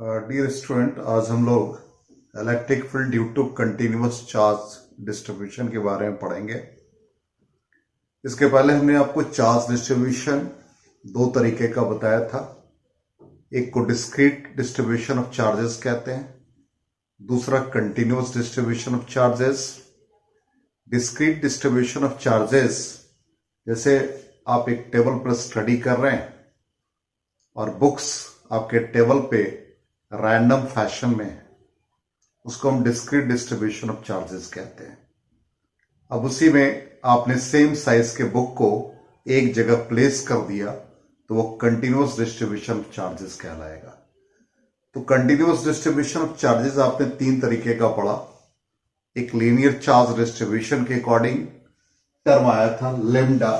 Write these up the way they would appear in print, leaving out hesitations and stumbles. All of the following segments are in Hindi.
डियर स्टूडेंट, आज हम लोग electric field due to continuous charge distribution के बारे में पढ़ेंगे। इसके पहले हमने आपको चार्ज डिस्ट्रीब्यूशन दो तरीके का बताया था। एक को डिस्क्रीट डिस्ट्रीब्यूशन ऑफ चार्जेस कहते हैं, दूसरा continuous distribution of charges. Discrete distribution of charges, जैसे आप एक टेबल पर स्टडी कर रहे हैं और बुक्स आपके टेबल पे रैंडम फैशन में, उसको हम डिस्क्रीट डिस्ट्रीब्यूशन ऑफ चार्जेस कहते हैं। अब उसी में आपने सेम साइज के बुक को एक जगह प्लेस कर दिया तो वो कंटिन्यूअस डिस्ट्रीब्यूशन ऑफ चार्जेस कहलाएगा। तो कंटिन्यूअस डिस्ट्रीब्यूशन ऑफ चार्जेस आपने तीन तरीके का पढ़ा। एक लीनियर चार्ज डिस्ट्रीब्यूशन के अकॉर्डिंग टर्म आया था लेमडा,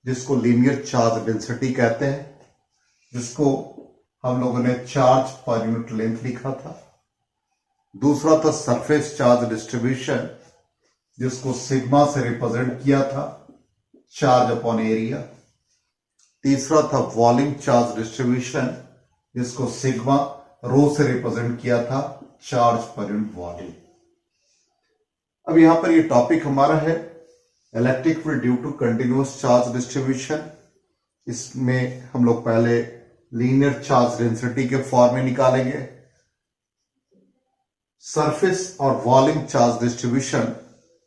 जिसको लीनियर चार्ज डेंसिटी कहते हैं, जिसको हम लोगों ने चार्ज पर यूनिट लेंथ लिखा था। दूसरा था सरफेस चार्ज डिस्ट्रीब्यूशन, जिसको सिग्मा से रिप्रेजेंट किया था, चार्ज अपॉन एरिया। तीसरा था वॉल्यूम चार्ज डिस्ट्रीब्यूशन, जिसको सिग्मा रो से रिप्रेजेंट किया था, चार्ज पर यूनिट वॉल्यूम। अब यहां पर ये टॉपिक हमारा है electric field due to continuous charge distribution. इसमें हम लोग पहले लीनियर चार्ज डेंसिटी के फॉर्म में निकालेंगे। सरफेस और वॉल्यूम चार्ज डिस्ट्रीब्यूशन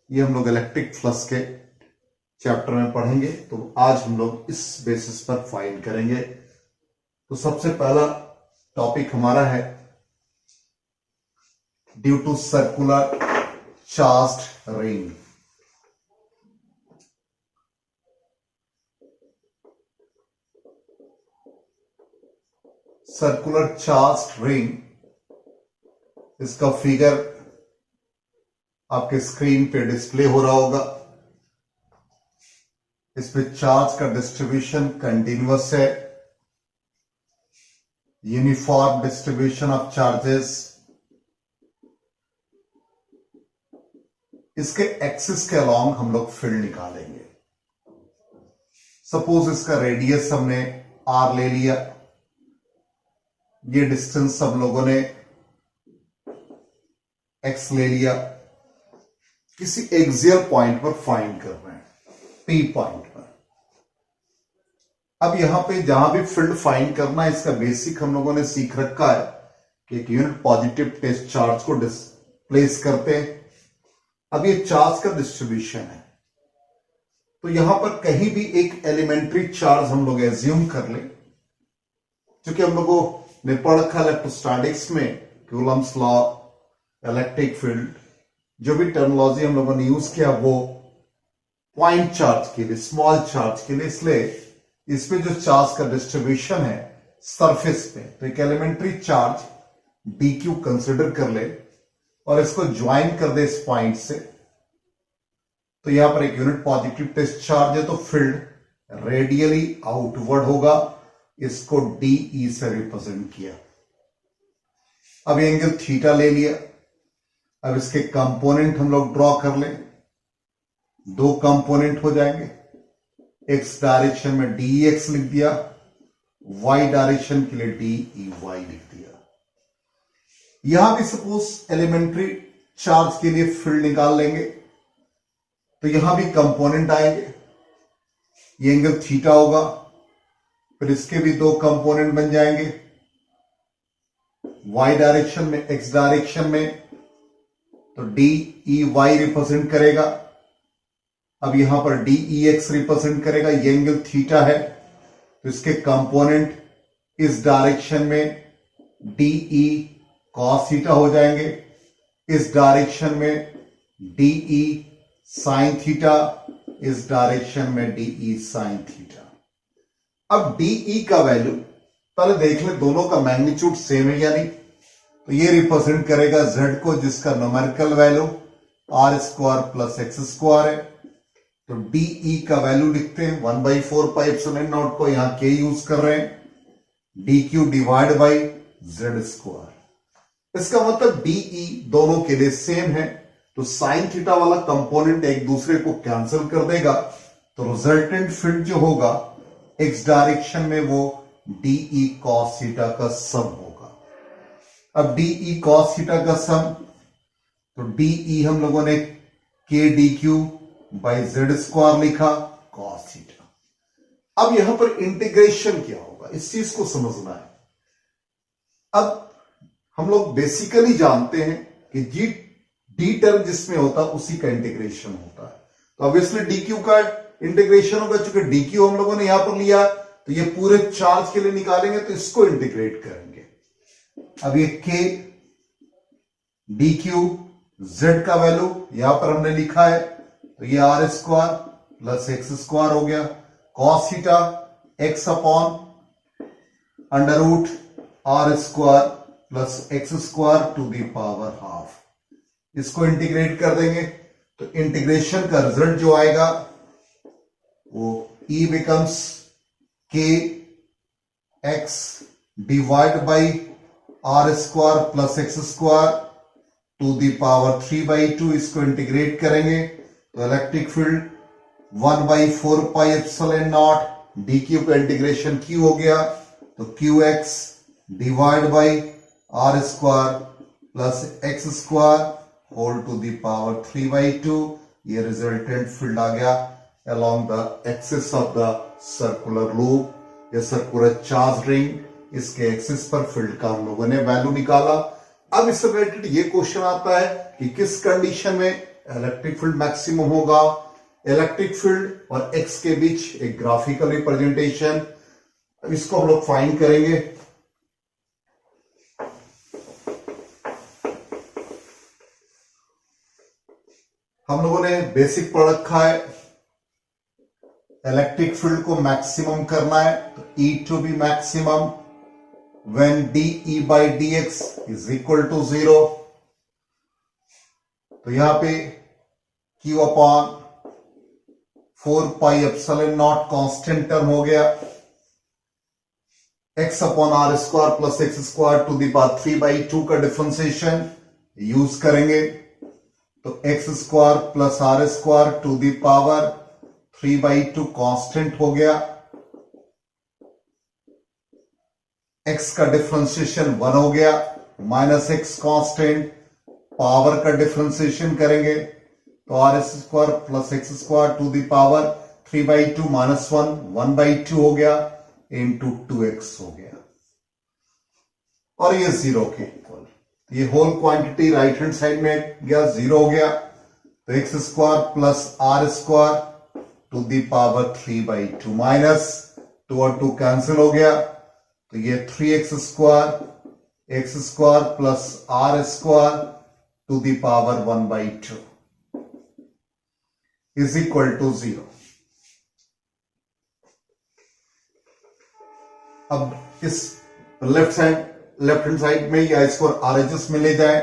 ये हम लोग इलेक्ट्रिक फ्लक्स के चैप्टर में पढ़ेंगे। तो आज हम लोग इस बेसिस पर फाइंड करेंगे। तो सबसे पहला टॉपिक हमारा है due to circular charged ring. Circular charged ring, इसका फिगर आपके स्क्रीन पे डिस्प्ले हो रहा होगा। इसमें चार्ज का डिस्ट्रीब्यूशन कंटिन्यूअस है, यूनिफॉर्म डिस्ट्रीब्यूशन ऑफ चार्जेस। इसके एक्सिस के अलोंग हम लोग फील्ड निकालेंगे। सपोज इसका रेडियस हमने आर ले लिया, ये डिस्टेंस सब लोगों ने एक्स ले लिया। किसी एक्सियल पॉइंट पर फाइंड कर रहे हैं, पी पॉइंट पर। अब यहां पे जहां भी फील्ड फाइंड करना है, इसका बेसिक हम लोगों ने सीख रखा है कि एक यूनिट पॉजिटिव टेस्ट चार्ज को प्लेस करते हैं। अब ये चार्ज का डिस्ट्रीब्यूशन है, तो यहां पर कहीं भी एक एलिमेंट्री चार्ज हम लोग एज्यूम कर ले। क्योंकि हम लोगों ने पढ़ रखा इलेक्ट्रोस्टैटिक्स में कूलम्स लॉ, इलेक्ट्रिक फील्ड, जो भी टर्मिनोलॉजी हम लोगों ने यूज किया वो पॉइंट चार्ज के लिए, स्मॉल चार्ज के लिए। इसलिए इसमें जो चार्ज का डिस्ट्रीब्यूशन है सरफेस पे, तो एक एलिमेंट्री चार्ज dq कंसिडर कर ले और इसको ज्वाइन कर दे इस पॉइंट से। तो यहां पर एक यूनिट पॉजिटिव टेस्ट चार्ज है, तो फील्ड रेडियली आउटवर्ड होगा। इसको DE से रिप्रेजेंट किया। अब एंगल थीटा ले लिया। अब इसके कंपोनेंट हम लोग ड्रॉ कर लें। दो कंपोनेंट हो जाएंगे। एक्स डायरेक्शन में DEX लिख दिया, वाई डायरेक्शन के लिए DEY लिख दिया। यहां भी सपोज एलिमेंट्री चार्ज के लिए फील्ड निकाल लेंगे, तो यहां भी कंपोनेंट आएंगे। ये एंगल थीटा होगा, फिर इसके भी दो कंपोनेंट बन जाएंगे, y डायरेक्शन में, x डायरेक्शन में, तो DEY रिप्रेजेंट करेगा। अब यहां पर DEX रिप्रेजेंट करेगा। ये एंगल थीटा है, तो इसके कंपोनेंट इस डायरेक्शन में DE cos थीटा हो जाएंगे, इस डायरेक्शन में DE sin थीटा, इस डायरेक्शन में DE sin थीटा। अब DE का वैल्यू पहले देख ले, दोनों का मैग्नीट्यूड सेम है या नहीं। तो ये रिप्रेजेंट करेगा Z को, जिसका numerical value r² plus x² है। तो DE का वैल्यू लिखते हैं 1/4πε0 को यहां k यूज कर रहे हैं, dq डिवाइड बाई z²। इसका मतलब DE दोनों के लिए सेम है, तो साइन थीटा वाला कंपोनेंट एक दूसरे को कैंसिल कर देगा। तो रिजल्टेंट फील्ड जो होगा एक्स डायरेक्शन में वो DE cos थीटा का सम होगा। अब डीई कॉस थीटा का सम, तो डीई हम लोगों ने के d Q by Z square लिखा कॉस थीटा। अब यहां पर इंटीग्रेशन क्या होगा, इस चीज को समझना है। अब हम लोग बेसिकली जानते हैं कि जी डी टर्म जिसमें होता है उसी का इंटीग्रेशन होता है, तो ऑब्वियसली डी क्यू का इंटीग्रेशन होगा। चूंकि डी क्यू हम लोगों ने यहां पर लिया तो ये पूरे चार्ज के लिए निकालेंगे तो इसको इंटीग्रेट करेंगे। अब ये के डी क्यू जेड का वैल्यू यहां पर हमने लिखा है, तो ये r square plus x square हो गया, cos theta x upon under root r square plus x square to the power half. इसको इंटीग्रेट कर देंगे तो इंटीग्रेशन का रिजल्ट जो आएगा वो e becomes k x divide by r square plus x square to the power 3/2। इसको इंटीग्रेट करेंगे तो electric field 1/4 pi epsilon naught d q का इंटीग्रेशन क्यू हो गया, तो q x divide by r square plus x square whole to the power 3/2। ये रिजल्टेंट फील्ड आ गया along the axis of the circular loop, ये सर्कुलर चार्ज रिंग, इसके एक्सिस पर फील्ड का हम लोगों ने वैल्यू निकाला। अब इससे रिलेटेड ये क्वेश्चन आता है कि किस कंडीशन में इलेक्ट्रिक फील्ड मैक्सिमम होगा। इलेक्ट्रिक फील्ड और एक्स के बीच एक ग्राफिकल रिप्रेजेंटेशन, अब इसको हम लोग फाइंड करेंगे। हम लोगों ने बेसिक पढ़ रखा है, इलेक्ट्रिक फील्ड को मैक्सिमम करना है तो E to be maximum when dE by dx is equal to 0। तो यहां पे Q upon 4 pi epsilon naught constant term हो गया, x upon r square plus x square to the power 3/2 का डिफरेंशिएशन यूज करेंगे, तो x square plus r square to the power 3/2 constant हो गया, x का डिफरेंशिएशन 1 हो गया, माइनस एक्स कांस्टेंट, पावर का डिफरेंशिएशन करेंगे तो r square plus x square to the power 3/2 minus 1 1/2 हो गया इंटू 2x हो गया, और ये 0 के इक्वल। ये whole quantity right hand side में गया, 0 हो गया, तो x square plus r square to the power 3/2 minus 2 और 2 कैंसिल हो गया, तो ये 3x square plus r square to the power 1/2 is equal to 0। अब इस लेफ्ट हैंड साइड में या इसको आरएचएस में ले जाए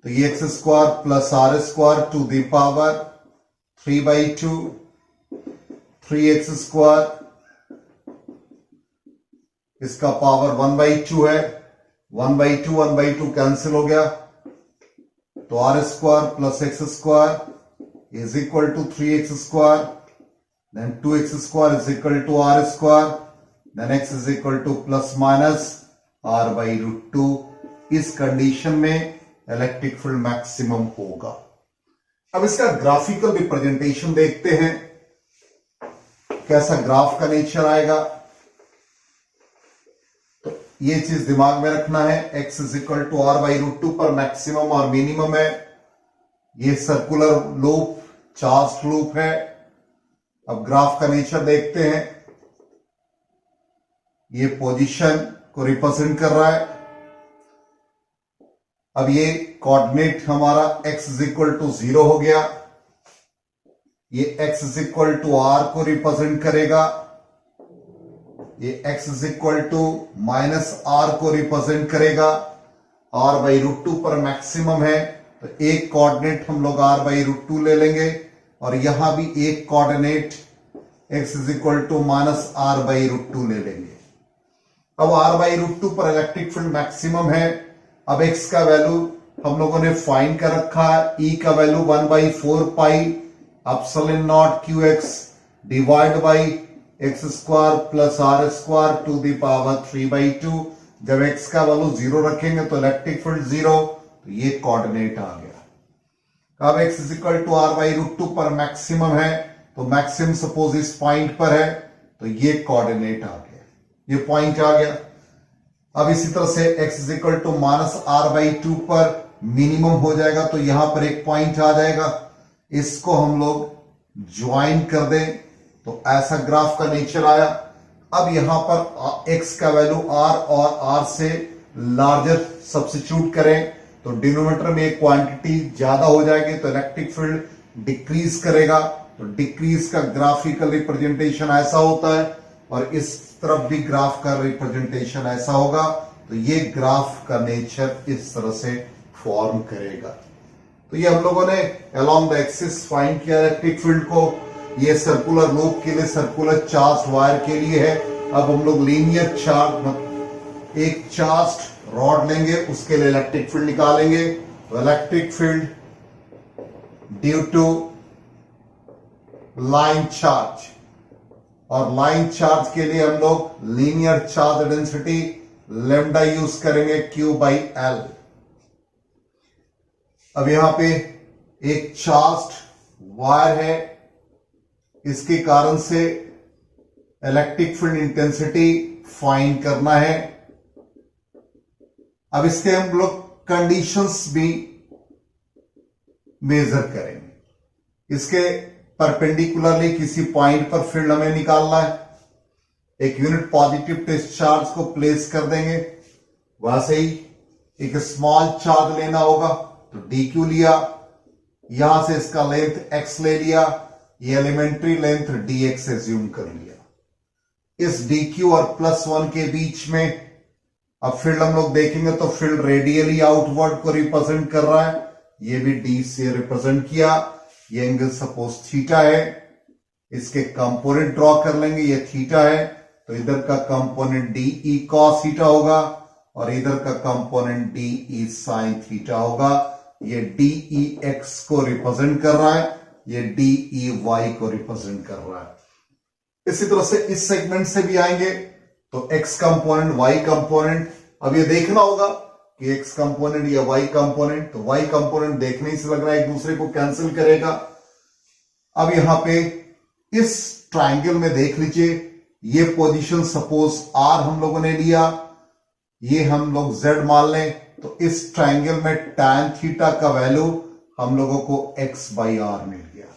तो ये x square plus r square to the power 3/2, 3x square, इसका पावर 1/2 है, 1/2 कैंसिल हो गया, तो r square plus x square is equal to 3x square, then 2x square is equal to r square, then x is equal to plus minus r/√2। इस कंडीशन में इलेक्ट्रिक फील्ड मैक्सिमम होगा। अब इसका ग्राफिकल रिप्रेजेंटेशन देखते हैं, कैसा ग्राफ का नेचर आएगा। तो ये चीज दिमाग में रखना है, x is equal to r/√2 पर मैक्सिमम और मिनिमम है। ये सर्कुलर लूप, चार्ज लूप है। अब ग्राफ का नेचर देखते हैं, ये पोजीशन को रिप्रेजेंट कर रहा है। अब ये कोऑर्डिनेट हमारा x इज इक्वल टू 0 हो गया, ये x is equal to r को रिप्रेजेंट करेगा, ये x is equal to minus r को रिप्रेजेंट करेगा। r/√2 पर मैक्सिमम है तो एक कोऑर्डिनेट हम लोग r/√2 ले लेंगे, और यहां भी एक coordinate x is equal to minus r/√2 ले लेंगे। अब r/√2 पर इलेक्ट्रिक फील्ड मैक्सिमम है। अब x का वैल्यू हम लोगों ने फाइंड कर रखा है, E का value 1/4 pi epsilon naught qx divide by x square plus r square to the power 3/2। जब x का वैल्यू 0 रखेंगे तो इलेक्ट्रिक फील्ड 0, तो ये कोऑर्डिनेट आ गया। अब x r/√2 पर मैक्सिमम है, तो मैक्सिमम सपोज इस पॉइंट पर है, तो ये कोऑर्डिनेट आ गया, ये पॉइंट आ गया। अब इसी तरह से x -r/2 पर मिनिमम हो जाएगा, तो यहां पर एक पॉइंट आ जाएगा, इसको हम लोग ज्वाइन कर दें तो ऐसा ग्राफ का नेचर आया। अब यहां पर x का वैल्यू r और r से लार्जर सब्स्टिट्यूट करें तो डिनोमिनेटर में एक क्वांटिटी ज्यादा हो जाएगी, तो इलेक्ट्रिक फील्ड डिक्रीज करेगा। तो डिक्रीज का ग्राफिकल रिप्रेजेंटेशन ऐसा होता है, और इस तरफ भी ग्राफ का रिप्रेजेंटेशन ऐसा होगा। तो ये ग्राफ का नेचर इस तरह से फॉर्म करेगा। तो ये हम लोगों ने अलोंग द एक्सिस फाइंड किया इलेक्ट्रिक फील्ड को। ये सर्कुलर लूप के लिए, सर्कुलर चार्ज वायर के लिए है। अब हम लोग लीनियर चार्ज, एक चार्ज रॉड लेंगे, उसके लिए इलेक्ट्रिक फील्ड निकालेंगे। तो electric field due to line charge, और लाइन चार्ज के लिए हम लोग linear charge density lambda use करेंगे Q/L। अब यहां पे एक चार्ज वायर है, इसके कारण से इलेक्ट्रिक फील्ड इंटेंसिटी फाइंड करना है। अब इसके हम लोग कंडीशंस भी मेजर करेंगे। इसके परपेंडिकुलरली किसी पॉइंट पर फील्ड हमें निकालना है। एक यूनिट पॉजिटिव टेस्ट चार्ज को प्लेस कर देंगे, वहां से ही एक स्मॉल चार्ज लेना होगा, तो dq लिया, यहां से इसका लेंथ x ले लिया, ये एलिमेंट्री लेंथ dx एज्यूम कर लिया। इस dq और +1 के बीच में अब फील्ड हम लोग देखेंगे तो फील्ड रेडियली आउटवर्ड को रिप्रेजेंट कर रहा है, ये भी d से रिप्रेजेंट किया। ये एंगल सपोज थीटा है, इसके कंपोनेंट ड्रॉ कर लेंगे, ये थीटा है, तो इधर का कंपोनेंट dE cos थीटा होगा और इधर का कंपोनेंट dE sin थीटा होगा। ये dEx को रिप्रेजेंट कर रहा है, ये dEy को रिप्रेजेंट कर रहा है। इसी तरह से इस सेगमेंट से भी आएंगे तो x कंपोनेंट y कंपोनेंट, अब ये देखना होगा कि x कंपोनेंट या y कंपोनेंट, तो y कंपोनेंट देखने से लग रहा है एक दूसरे को कैंसिल करेगा। अब यहां पे इस ट्राइंगल में देख लीजिए, ये पोजीशन सपोज r हम लोगों ने लिया, ये हम लोग z मान लें, तो इस ट्राइंगल में tan थीटा का वैल्यू हम लोगों को x/r मिल गया।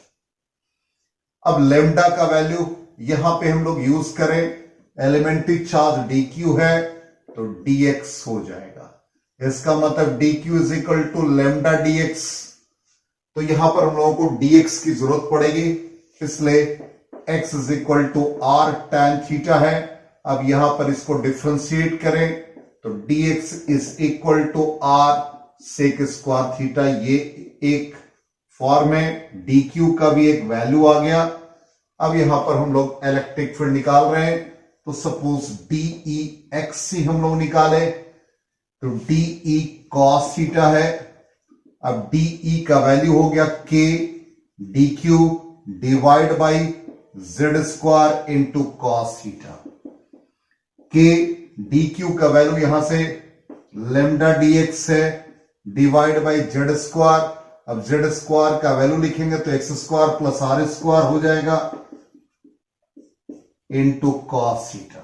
अब लेमडा का वैल्यू यहां पे हम लोग यूज करें, एलिमेंट्री चार्ज dq है तो dx हो जाएगा। इसका मतलब dq = लेमडा dx। तो यहां पर हम लोगों को dx की जरूरत पड़ेगी, इसलिए x r tan थीटा है। अब यहां पर इसको डिफरेंशिएट करें तो dx r sec² थीटा, ये एक फॉर्म है, dq का भी एक वैल्यू आ गया। अब यहां पर हम लोग इलेक्ट्रिक फील्ड निकाल रहे हैं, तो सपोज dEx ही हम लोग निकाले तो dE cos थीटा है। अब dE का वैल्यू हो गया k dq divide by z² into cos theta. k dq का वैल्यू यहां से लेमडा dx है, डिवाइड बाई z²। अब z² का वैल्यू लिखेंगे तो x² प्लस r² हो जाएगा इंटू cos थीटा।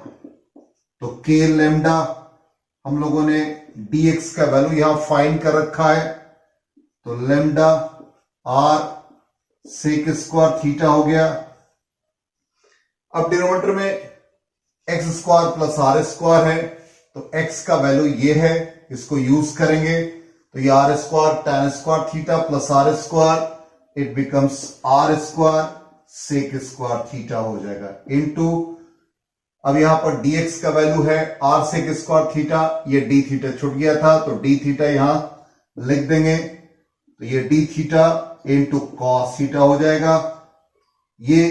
तो k लेमडा हम लोगों ने dx का वैल्यू यहां फाइंड कर रखा है, तो लेमडा r sec² थीटा हो गया। अब डिनोमिनेटर में x² प्लस r² है, तो x का वैल्यू ये है, इसको यूज करेंगे तो ये r² tan² theta plus r², it becomes r² sec² theta हो जाएगा इंटू, अब यहां पर dx का वैल्यू है r sec² थीटा, ये d थीटा छूट गया था तो d थीटा यहां लिख देंगे, तो ये d theta into cos theta हो जाएगा। ये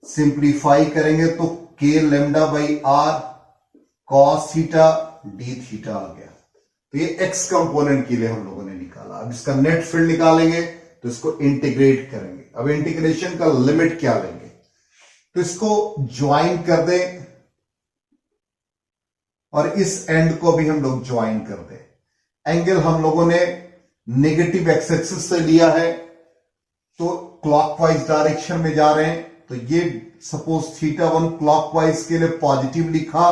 सिंप्लीफाई करेंगे तो k lambda by r cos theta d theta आ गया। तो ये x कंपोनेंट के लिए हम लोगों ने निकाला। अब इसका नेट फील्ड निकालेंगे तो इसको इंटीग्रेट करेंगे। अब इंटीग्रेशन का लिमिट क्या लेंगे, तो इसको ज्वाइन कर दें, और इस एंड को भी हम लोग ज्वाइन कर दें। एंगल हम लोगों ने नेगेटिव एक्स एक्सिस से लिया है, तो क्लॉकवाइज डायरेक्शन में जा रहे हैं, तो ये सपोज θ1 क्लॉकवाइज के लिए पॉजिटिव लिखा,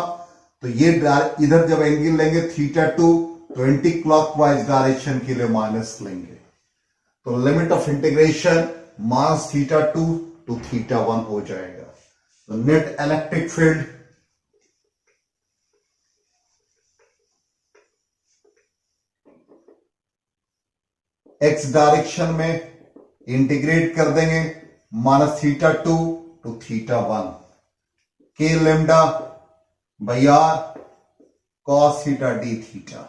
तो ये इधर जब एंगल लेंगे θ2 तो एंटी क्लॉकवाइज डायरेक्शन के लिए माइनस लेंगे। तो limit of integration minus θ2 to θ1 हो जाएगा। तो net electric field x direction में इंटीग्रेट कर देंगे minus θ2 to θ1 k lambda by r cos theta d theta.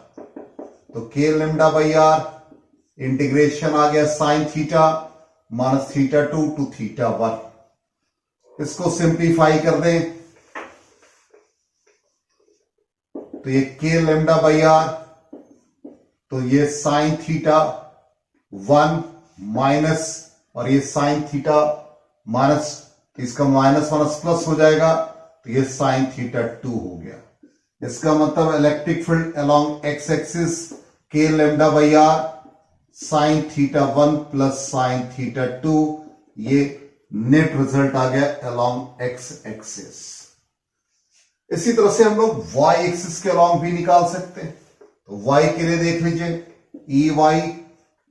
तो k lambda by r integration आ गया साइन थीटा माइनस θ2 टू θ1। इसको सिंप्लीफाई कर दें तो ये के लेमडा बाई आर, तो ये साइन थीटा 1 माइनस और ये साइन थीटा माइनस, इसका माइनस माइनस प्लस हो जाएगा, तो ये साइन θ2 हो गया। इसका मतलब electric field along x axis के lambda by r sine θ1 plus sine θ2, ये नेट रिजल्ट आ गया अलोंग एक्स एक्सिस। इसी तरह से हम लोग वाई एक्सिस के अलोंग भी निकाल सकते हैं। तो वाई के लिए देख लीजिए, ई वाई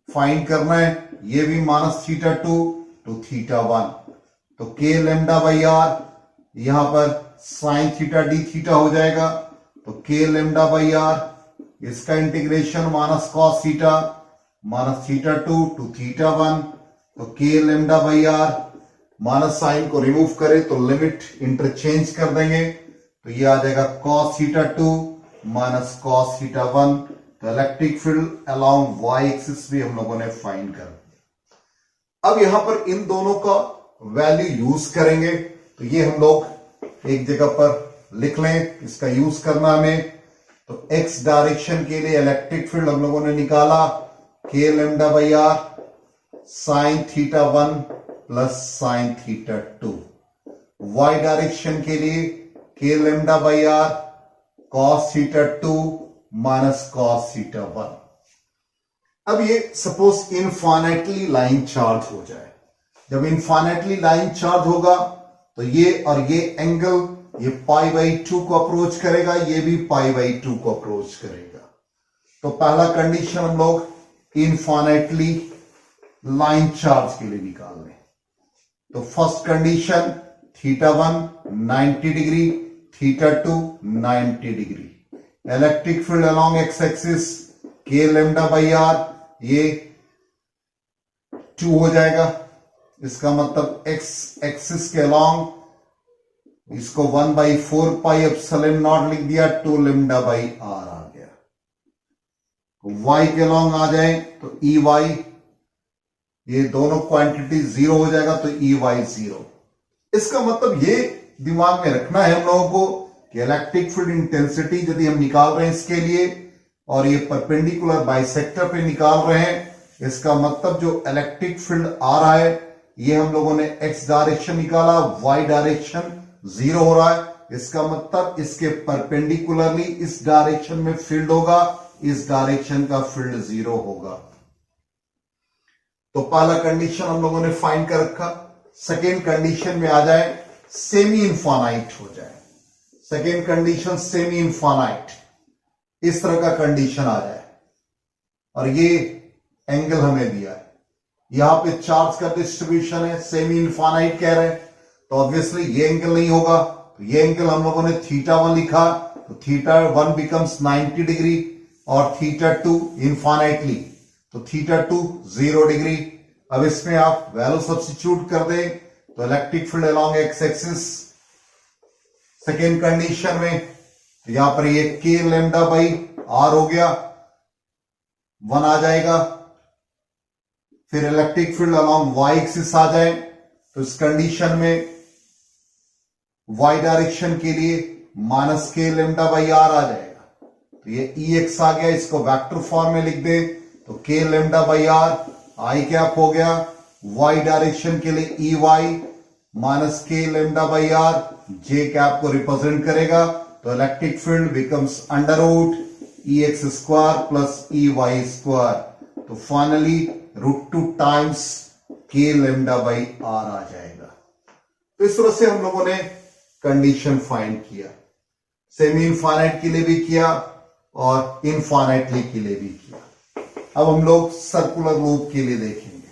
फाइंड करना है, ये भी माइनस θ2 टू θ1। तो के लेमडा बाई आर यहां पर साइन थीटा डी थीटा हो जाएगा, तो के लेमडा बाई आर इसका integration minus cos theta minus θ2 to θ1। तो k lambda by r minus sine को रिमूव करें तो लिमिट इंटरचेंज कर देंगे, तो ये आ जाएगा कॉस θ2 माइनस कॉस θ1। तो electric field along y axis भी हम लोगों ने फाइंड कर दिया। अब यहां पर इन दोनों का वैल्यू यूज करेंगे, तो ये हम लोग एक जगह पर लिख लें, इसका यूज करना हमें। तो एक्स डायरेक्शन के लिए इलेक्ट्रिक फील्ड हम लोगों ने निकाला k lambda by r sine θ1 plus sine θ2। Y direction के लिए k lambda by r cos θ2 minus cos θ1। अब ये सपोज इनफाइनाइटली लाइन चार्ज हो जाए, जब इनफाइनाइटली लाइन चार्ज होगा तो ये और ये एंगल ये π/2 को अप्रोच करेगा, ये भी π/2 को अप्रोच करेगा। तो पहला कंडीशन हम लोग इनफाइनाइटली लाइन चार्ज के लिए निकाल लें। तो first condition θ1 90 degree, θ2 90 degree. Electric field along x axis के लेमडा बाई आर ये 2 हो जाएगा। इसका मतलब एक्स एक्सिस के अलोंग इसको 1/4 पाई एप्सिलॉन नॉट लिख दिया, 2 लेमडा बाई आर आ गया। वाई के अलोंग आ जाए तो ई वाई, ये दोनों क्वांटिटी 0 हो जाएगा, तो ई वाई 0। इसका मतलब ये दिमाग में रखना है हम लोगों को कि इलेक्ट्रिक फील्ड इंटेंसिटी यदि हम निकाल रहे हैं इसके लिए और ये परपेंडिकुलर बाइसेक्टर पे निकाल रहे हैं, इसका मतलब जो इलेक्ट्रिक फील्ड आ रहा है ये हम लोगों ने एक्स डायरेक्शन निकाला, वाई डायरेक्शन 0 हो रहा है, इसका मतलब इसके परपेंडिकुलरली इस डायरेक्शन में फील्ड होगा, इस डायरेक्शन का फील्ड 0 होगा। तो पहला कंडीशन हम लोगों ने फाइंड कर रखा। सेकेंड कंडीशन में आ जाए सेमी इनफाइनाइट हो जाए। सेकेंड कंडीशन सेमी इनफाइनाइट, इस तरह का कंडीशन आ जाए और ये एंगल हमें दिया है, यहां पे चार्ज का डिस्ट्रीब्यूशन है, सेमी इनफाइनाइट कह रहे हैं, तो ऑब्वियसली ये एंगल नहीं होगा। तो ये एंगल हम लोगों ने θ1 लिखा, तो θ1 बिकम्स 90 डिग्री और θ2 इनफाइनाइटली, तो θ2 0 डिग्री। अब इसमें आप वैल्यू सब्स्टिट्यूट कर दें तो electric field along x axis second condition में, तो यहां पर ये के लेमडा बाई आर हो गया, 1 आ जाएगा। फिर electric field along y axis आ जाए तो इस कंडीशन में वाई डायरेक्शन के लिए minus k lambda by are आ जाएगा। तो ये ई एक्स आ गया, इसको वेक्टर फॉर्म में लिख दे तो k lambda by r i cap हो गया। वाई डायरेक्शन के लिए E y minus k lambda by r j cap को रिप्रेजेंट करेगा, तो तो electric field becomes under root EX² plus EY²। तो finally √2 times K lambda by R आ जाएगा। तो इस तरह से हम लोगों ने कंडीशन फाइंड किया, सेमी इनफाइनाइट के लिए भी किया और इनफाइनाइटली के लिए भी किया। अब हम लोग सर्कुलर लूप के लिए देखेंगे।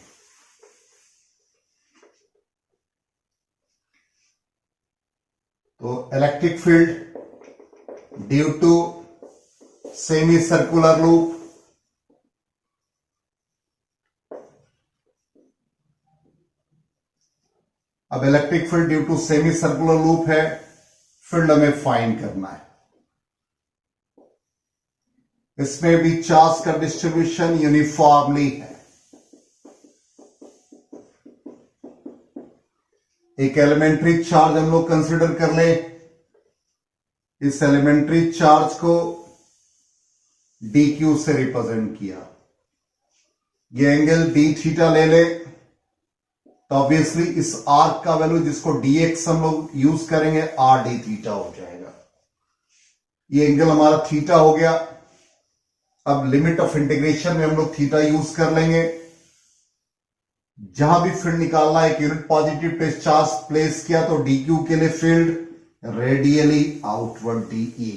तो electric field due to semi circular loop, अब electric field due to semi circular loop है, फील्ड हमें फाइंड करना है। इसमें भी चार्ज का डिस्ट्रीब्यूशन यूनिफॉर्मली है। एक एलिमेंट्री चार्ज हम लोग कंसिडर कर ले। इस एलिमेंट्री चार्ज को dq से रिप्रेजेंट किया। ये एंगल d थीटा ले ले तो ऑब्वियसली इस आर्क का वैल्यू जिसको dx हम लोग यूज करेंगे r d थीटा हो जाएगा। ये एंगल हमारा थीटा हो गया। अब लिमिट ऑफ इंटीग्रेशन में हम लोग थीटा यूज कर लेंगे। जहां भी फील्ड निकालना है, एक unit positive place charge place किया तो dq के लिए फील्ड रेडियली आउटवर्ड dE।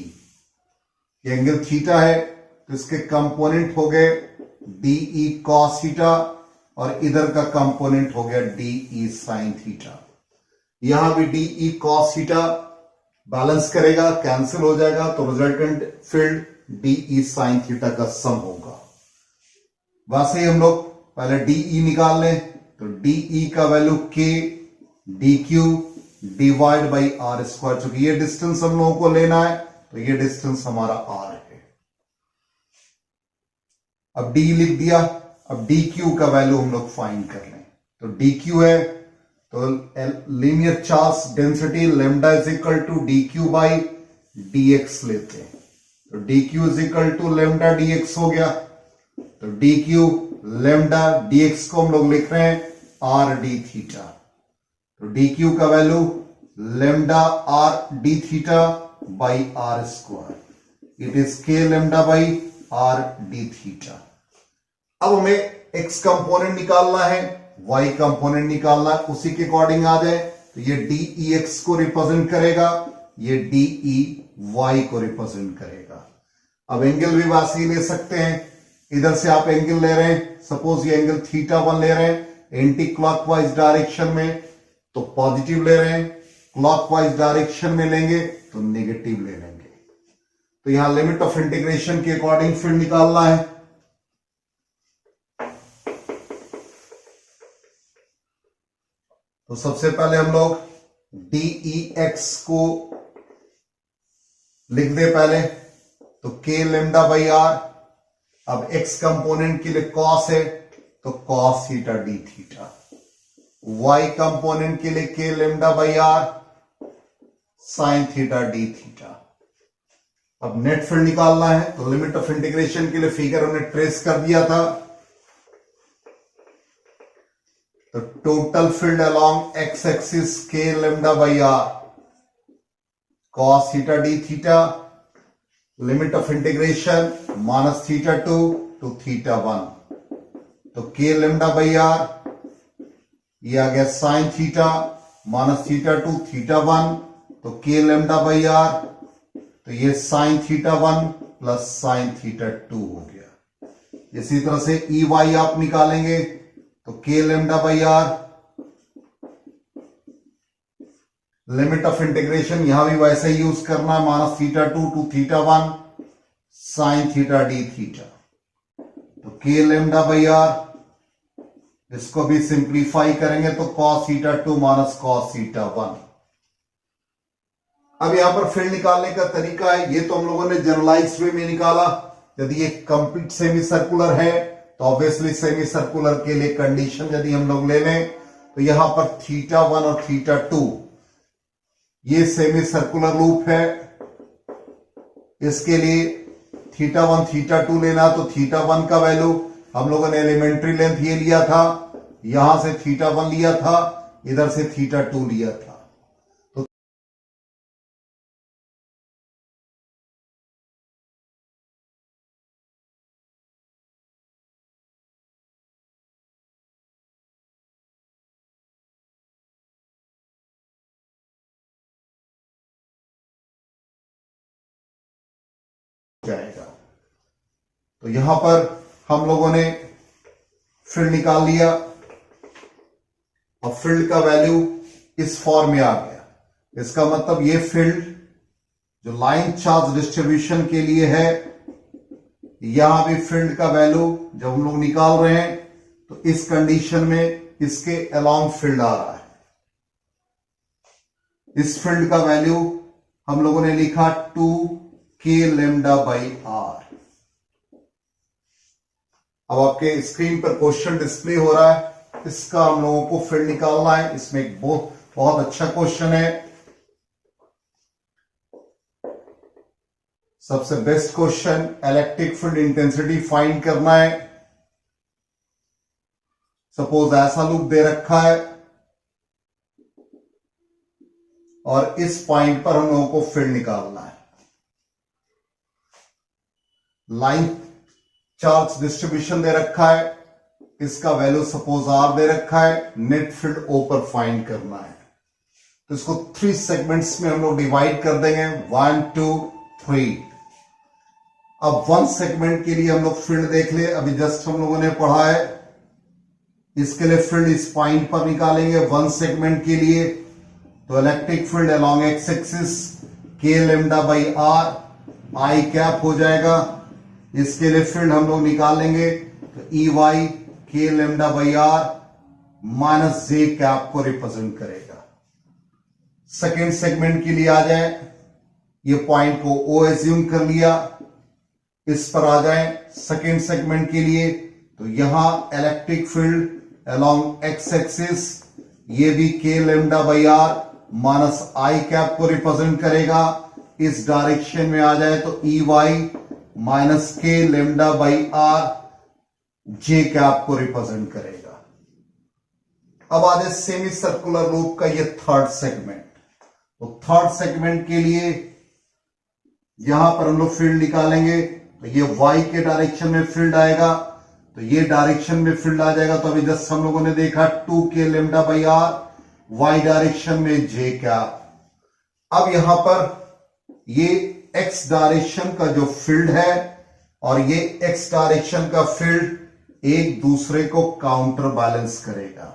ये एंगल थीटा है तो इसके कंपोनेंट हो गए dE cos थीटा और इधर का कंपोनेंट हो गया dE sin थीटा। यहां भी dE cos थीटा बैलेंस करेगा, कैंसिल हो जाएगा, तो resultant field dE sin theta का सम होगा। वैसे ही हम लोग पहले dE निकाल लें तो dE का value k dq divide by r²। चूंकि ये डिस्टेंस हम लोगों को लेना है तो ये डिस्टेंस हमारा r है। अब d लिख दिया। अब dq का वैल्यू हम लोग फाइंड कर लें। तो dq है तो linear charge density lambda is equal to dq by dx लेते हैं। तो dq is equal to lambda dx हो गया। तो dq लैम्डा dx को हम लोग लिख रहे हैं r d थीटा। तो dq का value lambda r d theta by r²। It is k lambda by r d theta. अब हमें x कंपोनेंट निकालना है, y कंपोनेंट निकालना है, उसी के अकॉर्डिंग आ जाए तो ये dEx को रिप्रेजेंट करेगा, ये dEy को रिप्रेजेंट करेगा। अब एंगल भी वैसे ही ले सकते हैं। इधर से आप एंगल ले रहे हैं, सपोज ये एंगल θ1 ले रहे हैं एंटी क्लॉकवाइज डायरेक्शन में तो पॉजिटिव ले रहे हैं, क्लॉकवाइज डायरेक्शन में लेंगे तो नेगेटिव ले लेंगे। तो यहां लिमिट ऑफ इंटीग्रेशन के अकॉर्डिंग फील्ड निकालना है। तो सबसे पहले हम लोग dEx को लिख दे पहले, तो k लैम्डा बाई r। अब x कंपोनेंट के लिए cos है तो cos theta d theta. y component के लिए k lambda by r sin theta d theta. अब नेट फील्ड निकालना है तो लिमिट ऑफ इंटीग्रेशन के लिए फिगर हमने ट्रेस कर दिया था। तो total field along x axis k lambda by r cos theta d theta, limit of integration -θ2 to θ1। तो k लैम्डा बाई r ये आ गया sin थीटा -θ2 θ1। तो k लैम्डा बाई r तो ये sin θ1 प्लस sin θ2 हो गया। इसी तरह से Ey आप निकालेंगे तो k lambda by r, limit of integration यहां भी वैसे ही यूज करना है -θ2 to θ1 sin theta d theta. तो k लैम्डा बाई r, इसको भी सिंप्लीफाई करेंगे तो cos θ2 माइनस cos θ1। अब यहां पर फील्ड निकालने का तरीका है, ये तो हम लोगों ने जनरलाइज वे में निकाला। यदि ये कंप्लीट सेमी सर्कुलर है तो ऑब्वियसली सेमी सर्कुलर के लिए कंडीशन यदि हम लोग ले लें तो यहां पर θ1 और θ2 ये सेमी सर्कुलर लूप है। इसके लिए θ1 θ2 लेना तो θ1 का वैल्यू हम लोगों ने एलिमेंट्री लेंथ ये लिया था, यहां से θ1 लिया था, इधर से θ2 लिया था। जाएगा। तो यहां पर हम लोगों ने फील्ड निकाल लिया। अब फील्ड का वैल्यू इस फॉर्म में आ गया। इसका मतलब ये फील्ड जो लाइन चार्ज डिस्ट्रीब्यूशन के लिए है, यहां भी फील्ड का वैल्यू जब हम लोग निकाल रहे हैं तो इस कंडीशन में इसके अलोंग फील्ड आ रहा है। इस फील्ड का वैल्यू हम लोगों ने लिखा 2k लैम्डा बाई आर। अब आपके स्क्रीन पर क्वेश्चन डिस्प्ले हो रहा है, इसका हम लोगों को फील्ड निकालना है। इसमें एक बहुत अच्छा क्वेश्चन है, सबसे best question. Electric field intensity find करना है। सपोज ऐसा लूप दे रखा है और इस पॉइंट पर हम लोगों को फील्ड निकालना है। लाइन चार्ज डिस्ट्रीब्यूशन दे रखा है, इसका वैल्यू सपोज आर दे रखा है, नेट फील्ड ओ पर फाइंड करना है। तो इसको 3 सेगमेंट्स में हम लोग डिवाइड कर देंगे, 1 2 3। अब 1 सेगमेंट के लिए हम लोग फील्ड देख ले, अभी जस्ट हम लोगों ने पढ़ा है। इसके लिए फील्ड इस पॉइंट पर निकालेंगे 1 सेगमेंट के लिए। तो electric field along x axis k lambda by r i cap हो जाएगा। इसके लिए फील्ड हम लोग निकालेंगे तो E y k lambda by r minus j cap को रिप्रेजेंट करेगा। सेकेंड सेगमेंट के लिए आ जाए, ये पॉइंट को ओ एज्यूम कर लिया, इस पर आ जाए सेकेंड सेगमेंट के लिए। तो यहां electric field along x axis, ये भी k lambda by r minus i cap को रिप्रेजेंट करेगा। इस डायरेक्शन में आ जाए तो E y minus k lambda by r j cap को रिप्रेजेंट करेगा। अब आ जाए सेमी सर्कुलर लूप का ये थर्ड सेगमेंट। तो थर्ड सेगमेंट के लिए यहां पर हम लोग फील्ड निकालेंगे। तो ये y के डायरेक्शन में फील्ड आएगा, तो ये डायरेक्शन में फील्ड आ जाएगा। तो अभी जस्ट हम लोगों ने देखा 2k lambda by r, y direction में j कैप। अब यहां पर ये x डायरेक्शन का जो फील्ड है और ये x डायरेक्शन का फील्ड एक दूसरे को काउंटर बैलेंस करेगा,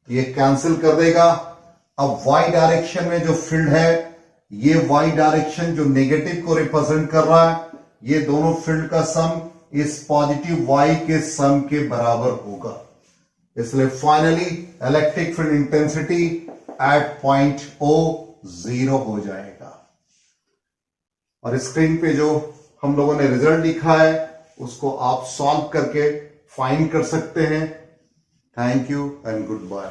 ये कैंसिल कर देगा। अब y डायरेक्शन में जो फील्ड है, ये y डायरेक्शन जो नेगेटिव को रिप्रेजेंट कर रहा है, ये दोनों फील्ड का सम इस पॉजिटिव y के सम के बराबर होगा। इसलिए finally electric field intensity at point O 0 हो जाएगा। और स्क्रीन पे जो हम लोगों ने रिजल्ट लिखा है उसको आप सॉल्व करके फाइंड कर सकते हैं। Thank you and good bye.